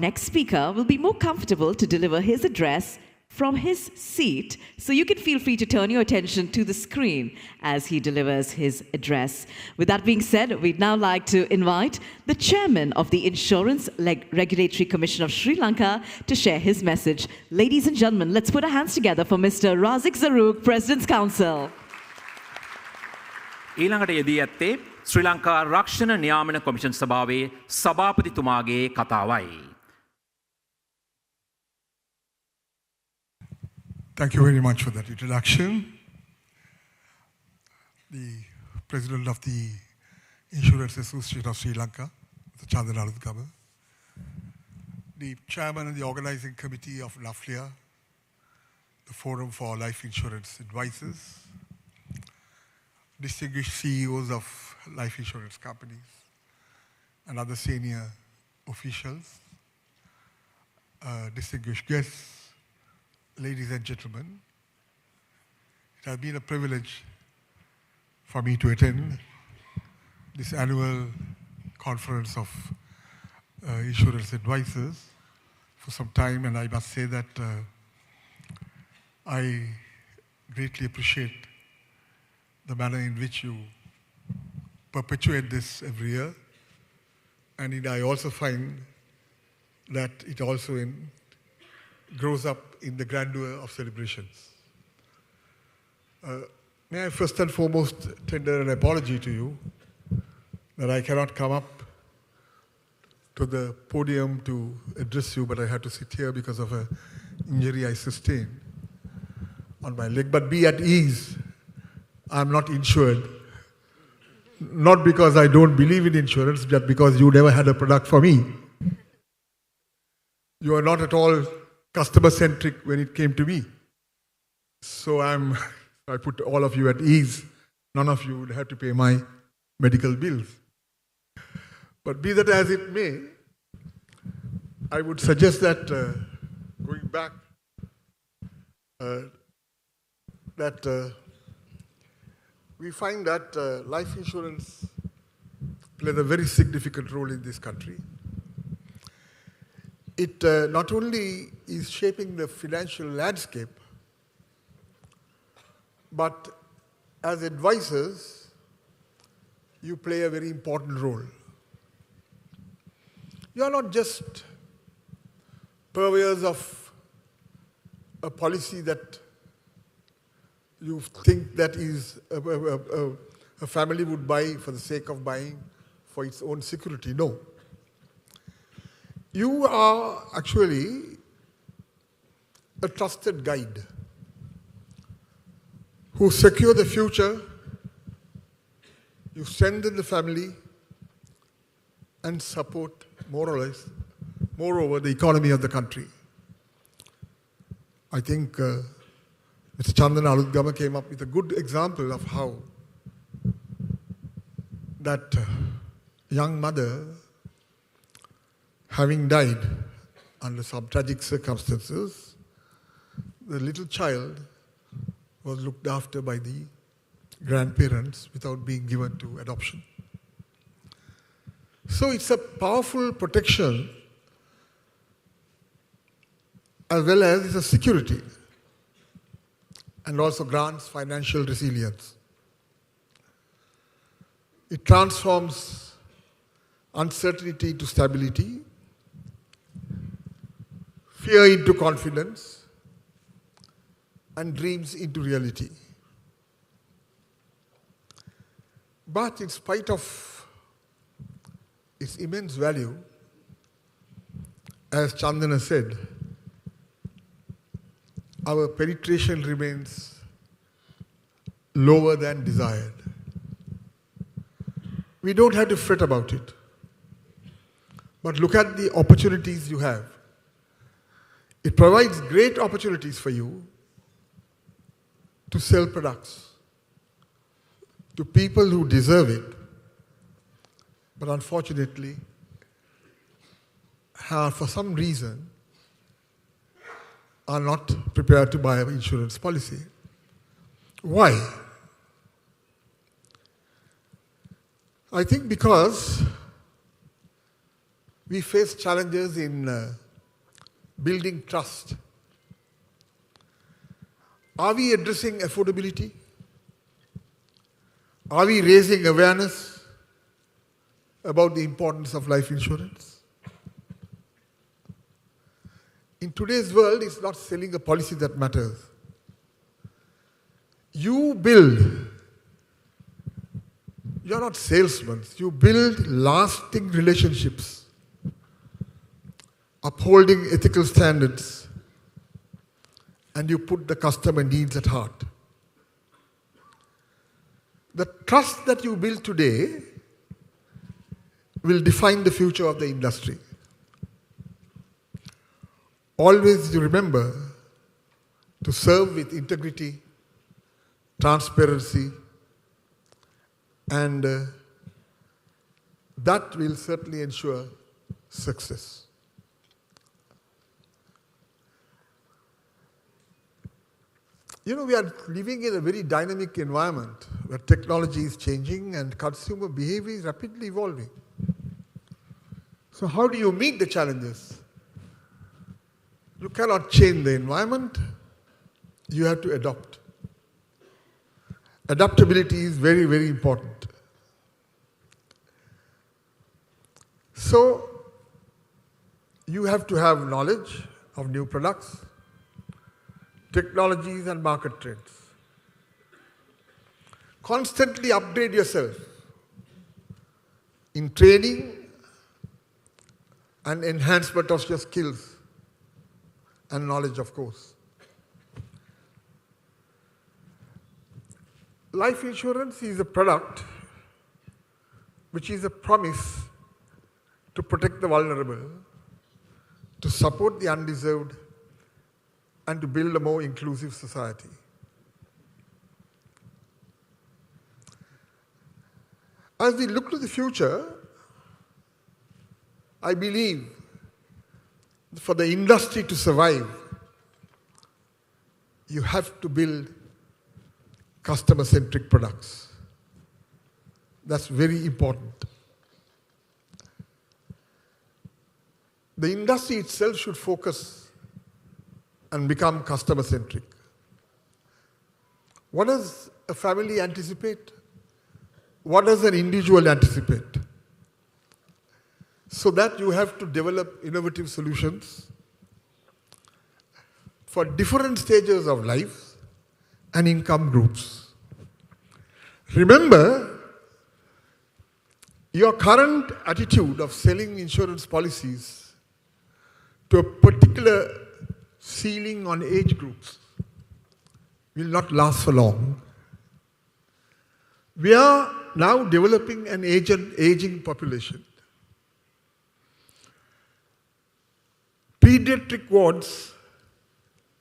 next speaker will be more comfortable to deliver his address from his seat, so you can feel free to turn your attention to the screen as he delivers his address. With that being said, we'd now like to invite the chairman of the Insurance Regulatory Commission of Sri Lanka to share his message. Ladies and gentlemen, let's put our hands together for Mr. Razik Zarook, President's Counsel. ඊළඟට යෙදී ඇත්තේ ශ්‍රී Lanka රක්ෂණ නියාමන commission සභාවේ සභාපතිතුමාගේ කතාවයි. Thank you very much for that introduction. The President of the Insurance Association of Sri Lanka, Mr. Chandana Aluthgama, the Chairman of the Organizing Committee of NAFLIA, the Forum for Life Insurance Advisors, distinguished CEOs of life insurance companies, and other senior officials, distinguished guests, ladies and gentlemen, it has been a privilege for me to attend this annual conference of insurance advisors for some time, and I must say that I greatly appreciate the manner in which you perpetuate this every year, and I also find that it also grows up in the grandeur of celebrations. May I first and foremost tender an apology to you that I cannot come up to the podium to address you, but I had to sit here because of an injury I sustained on my leg. But be at ease, I'm not insured. Not because I don't believe in insurance, but because you never had a product for me. You are not at all customer-centric when it came to me. So I put all of you at ease. None of you would have to pay my medical bills. But be that as it may, I would suggest that going back, we find that life insurance plays a very significant role in this country. It not only is shaping the financial landscape, but as advisors, you play a very important role. You are not just purveyors of a policy that you think that is a family would buy for the sake of buying for its own security. No. You are actually a trusted guide who secure the future, you strengthen the family, and support, more or less, moreover, the economy of the country. I think Mr. Chandana Aluthgama came up with a good example of how that young mother, having died under some tragic circumstances, the little child was looked after by the grandparents without being given to adoption. So it's a powerful protection as well as it's a security and also grants financial resilience. It transforms uncertainty into stability, fear into confidence, and dreams into reality. But in spite of its immense value, as Chandana said, our penetration remains lower than desired. We don't have to fret about it. But look at the opportunities you have. It provides great opportunities for you to sell products to people who deserve it, but unfortunately have, for some reason, are not prepared to buy an insurance policy. Why? I think because we face challenges in building trust. Are we addressing affordability? Are we raising awareness about the importance of life insurance? In today's world, it's not selling a policy that matters. You build. You're not salesmen. You build lasting relationships, upholding ethical standards, and you put the customer needs at heart. The trust that you build today will define the future of the industry. Always you remember to serve with integrity, transparency, and that will certainly ensure success. You know, we are living in a very dynamic environment where technology is changing and consumer behavior is rapidly evolving. So how do you meet the challenges? You cannot change the environment. You have to adapt. Adaptability is very, very important. So you have to have knowledge of new products, technologies and market trends. Constantly upgrade yourself in training and enhancement of your skills and knowledge, of course. Life insurance is a product which is a promise to protect the vulnerable, to support the undeserved, and to build a more inclusive society. As we look to the future, I believe for the industry to survive, you have to build customer-centric products. That's very important. The industry itself should focus and become customer-centric. What does a family anticipate? What does an individual anticipate? So that you have to develop innovative solutions for different stages of life and income groups. Remember, your current attitude of selling insurance policies to a particular ceiling on age groups will not last for long. We are now developing an aging population. Pediatric wards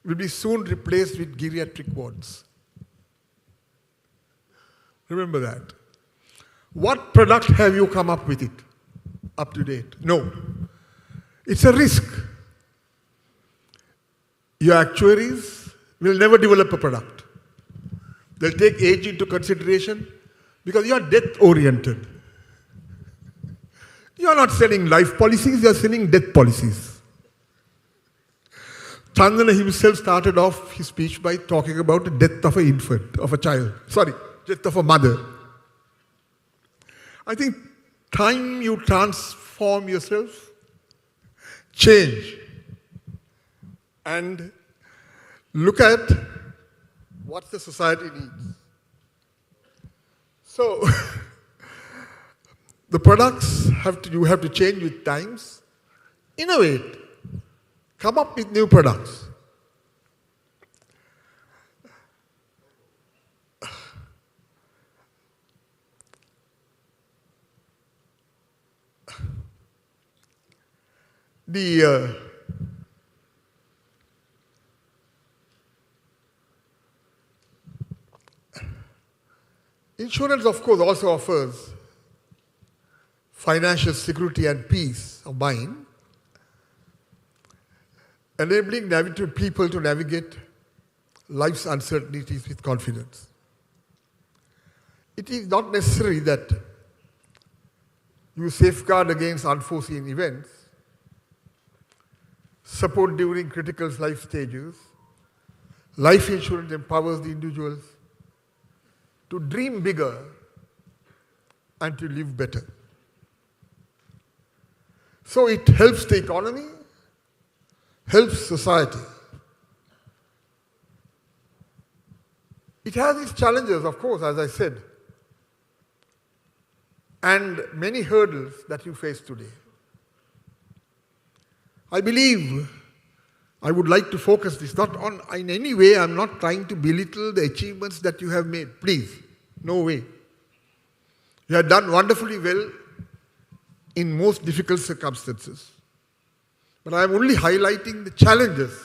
will be soon replaced with geriatric wards. Remember that. What product have you come up with it up to date? No. It's a risk. Your actuaries will never develop a product. They'll take age into consideration because you are death-oriented. You are not selling life policies, you are selling death policies. Chandana himself started off his speech by talking about the death of an infant, of a child. Sorry, death of a mother. I think time you transform yourself, change, and look at what the society needs. So, the products you have to change with times, innovate, come up with new products. The insurance, of course, also offers financial security and peace of mind, enabling people to navigate life's uncertainties with confidence. It is not necessary that You safeguard against unforeseen events, support during critical life stages. Life insurance empowers the individuals to dream bigger and to live better. So it helps the economy, helps society. It has its challenges, of course, as I said, and many hurdles that you face today. I believe I would like to focus this, not on, in any way, I'm not trying to belittle the achievements that you have made. Please, no way. You have done wonderfully well in most difficult circumstances. But I am only highlighting the challenges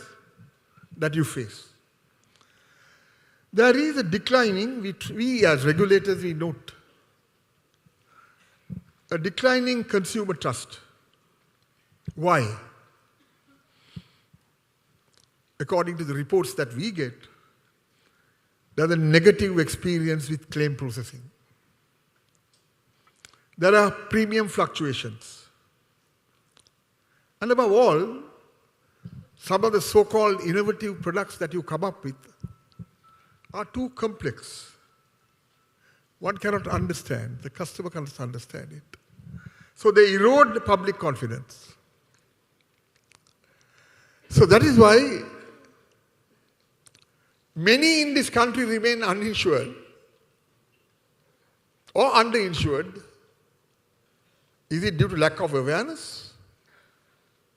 that you face. There is a declining, we as regulators, we note, a declining consumer trust. Why? According to the reports that we get, there's a negative experience with claim processing. There are premium fluctuations. And above all, some of the so-called innovative products that you come up with are too complex. One cannot understand, the customer cannot understand it. So they erode the public confidence. So that is why many in this country remain uninsured or underinsured. Is it due to lack of awareness,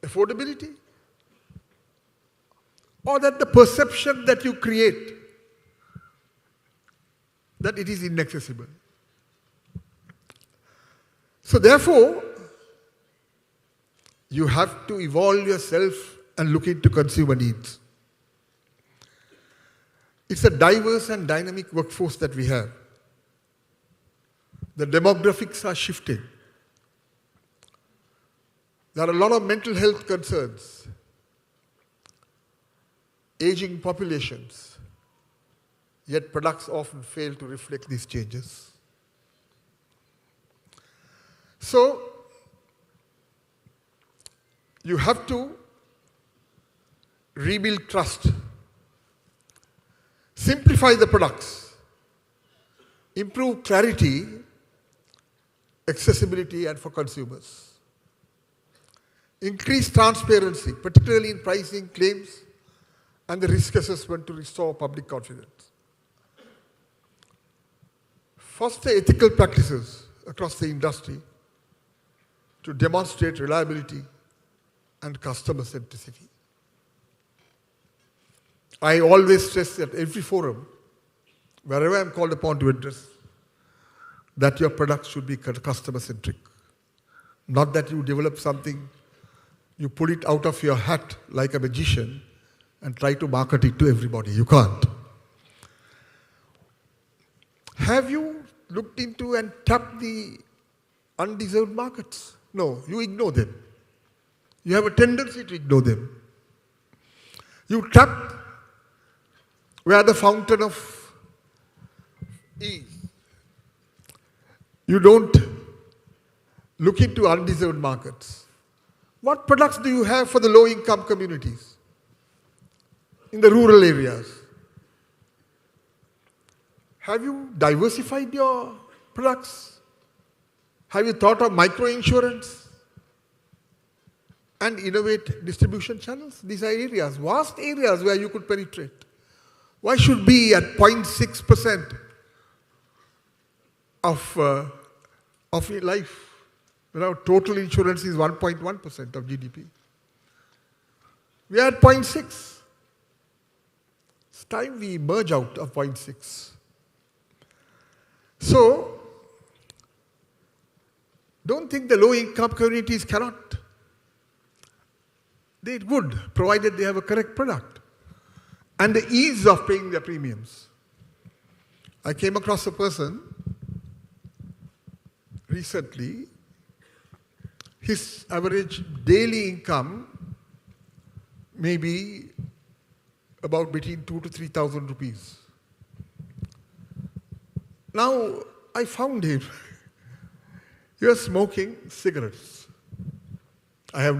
affordability, or that the perception that you create that it is inaccessible? So therefore, you have to evolve yourself and look into consumer needs. It's a diverse and dynamic workforce that we have. The demographics are shifting. There are a lot of mental health concerns, aging populations, yet products often fail to reflect these changes. So, you have to rebuild trust, simplify the products, improve clarity, accessibility, and for consumers. Increase transparency, particularly in pricing, claims, and the risk assessment to restore public confidence. Foster ethical practices across the industry to demonstrate reliability and customer centricity. I always stress at every forum, wherever I am called upon to address, that your product should be customer centric. Not that you develop something, you pull it out of your hat like a magician and try to market it to everybody. You can't. Have you looked into and tapped the undeserved markets? No, you ignore them. You have a tendency to ignore them. You tap where the fountain of ease. You don't look into undeserved markets. What products do you have for the low-income communities in the rural areas? Have you diversified your products? Have you thought of micro-insurance and innovate distribution channels? These are areas, vast areas where you could penetrate. Why should be at 0.6% of your life? When our total insurance is 1.1% of GDP. We are at 0.6. It's time we emerge out of 0.6. So, don't think the low-income communities cannot. They would, provided they have a correct product. And the ease of paying their premiums. I came across a person recently. His average daily income may be about between 2,000 to 3,000 rupees. Now, I found him. You are smoking cigarettes. I have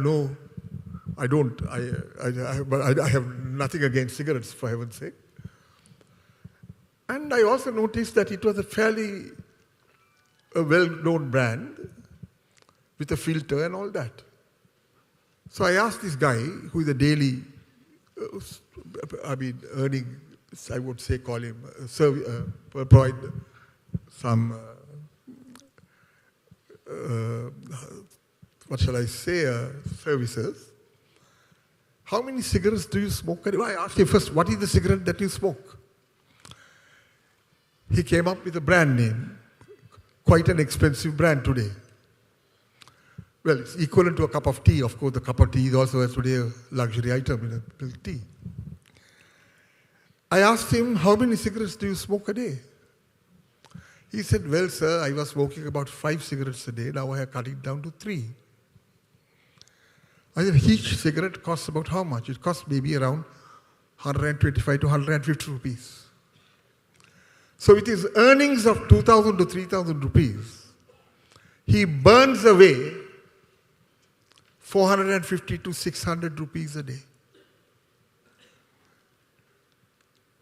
nothing against cigarettes, for heaven's sake. And I also noticed that it was a well-known brand with a filter and all that. So I asked this guy, who is a daily, earning, I would say, call him, provide some, what shall I say, services. How many cigarettes do you smoke? I asked him first, what is the cigarette that you smoke? He came up with a brand name, quite an expensive brand today. Well, it's equivalent to a cup of tea. Of course, the cup of tea is also today a luxury item in a milk tea. I asked him, how many cigarettes do you smoke a day? He said, well, sir, I was smoking about 5 cigarettes a day. Now I have cut it down to 3. I said, each cigarette costs about how much? It costs maybe around 125 to 150 rupees. So with his earnings of 2,000 to 3,000 rupees, he burns away 450 to 600 rupees a day.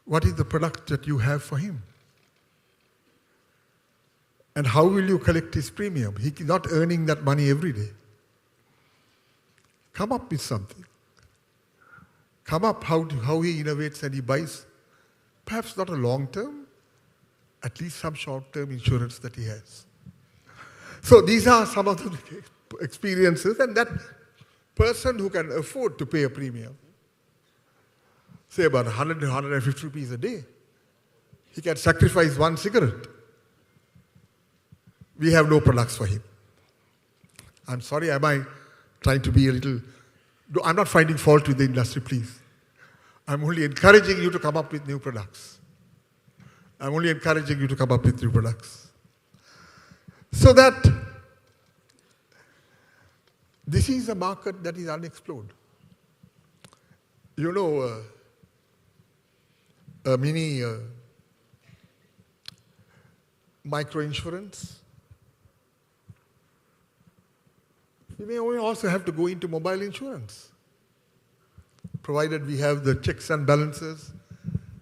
What is the product that you have for him? And how will you collect his premium? He is not earning that money every day. Come up with something. Come up how he innovates and he buys, perhaps not a long-term, at least some short-term insurance that he has. So these are some of the experiences, and that person who can afford to pay a premium, say about 100 to 150 rupees a day, he can sacrifice 1 cigarette. We have no products for him. I'm sorry, am I trying to be a little... I'm not finding fault with the industry, please. I'm only encouraging you to come up with new products. I'm only encouraging you to come up with new products. So that this is a market that is unexplored. You know, a mini micro-insurance. We may also have to go into mobile insurance, provided we have the checks and balances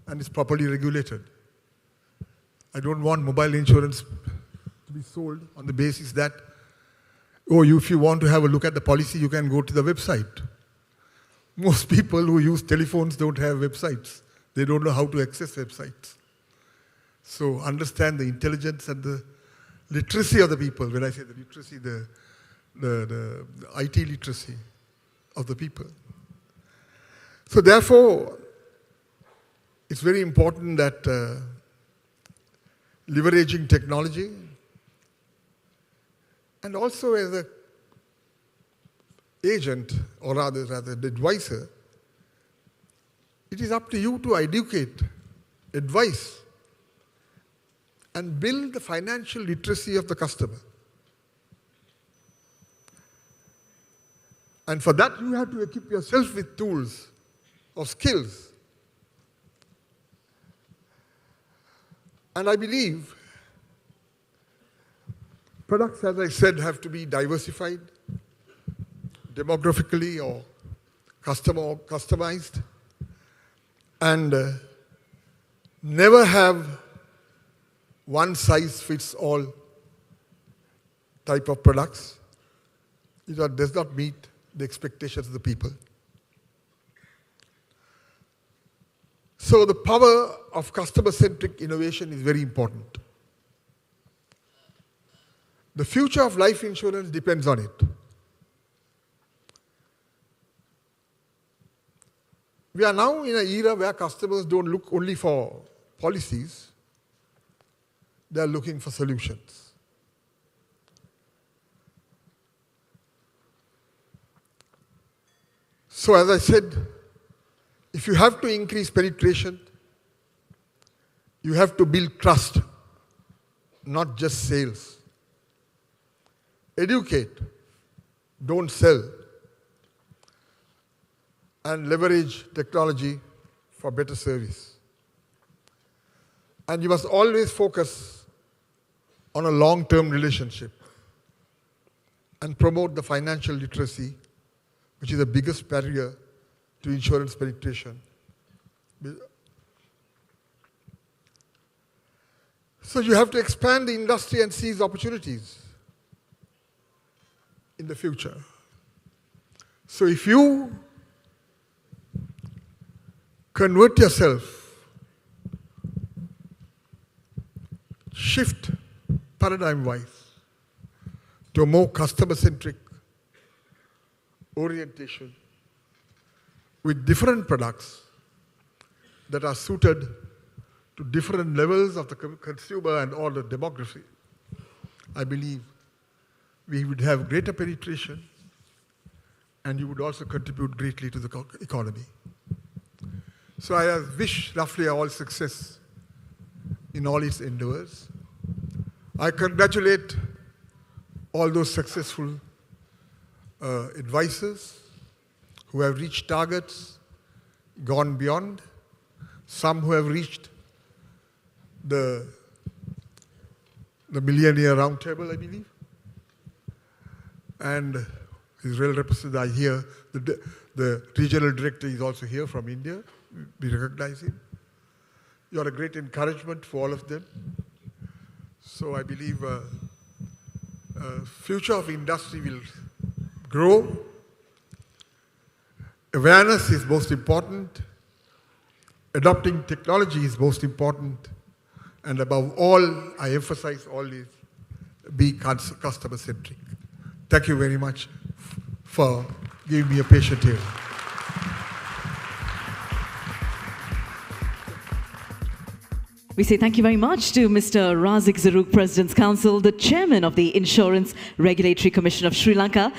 and it's properly regulated. I don't want mobile insurance to be sold on the basis that, if you want to have a look at the policy, you can go to the website. Most people who use telephones don't have websites. They don't know how to access websites. So understand the intelligence and the literacy of the people. When I say the literacy, the IT literacy of the people. So therefore, it's very important that leveraging technology, and also as an agent, or rather the advisor, it is up to you to educate, advise, and build the financial literacy of the customer. And for that, you have to equip yourself with tools or skills. And I believe products, as I said, have to be diversified, demographically or customized, and never have one-size-fits-all type of products. It does not meet the expectations of the people. So the power of customer-centric innovation is very important. The future of life insurance depends on it. We are now in an era where customers don't look only for policies, they are looking for solutions. So as I said, if you have to increase penetration, you have to build trust, not just sales. Educate, don't sell, and leverage technology for better service. And you must always focus on a long-term relationship. and promote the financial literacy, which is the biggest barrier to insurance penetration. So you have to expand the industry and seize opportunities in the future. So if you convert yourself, shift paradigm-wise to a more customer-centric orientation with different products that are suited to different levels of the consumer and all the demography, I believe we would have greater penetration and you would also contribute greatly to the economy. So I wish NAFLIA all success in all its endeavors. I congratulate all those successful advisors who have reached targets, gone beyond, some who have reached the Millionaire Roundtable, I believe. And his real representative, I hear, the regional director is also here from India. We recognize him. You are a great encouragement for all of them. So I believe future of industry will grow. Awareness is most important. Adopting technology is most important. And above all, I emphasize always, be customer-centric. Thank you very much for giving me a patient hearing. We say thank you very much to Mr. Razik Zarook, President's Council, the Chairman of the Insurance Regulatory Commission of Sri Lanka.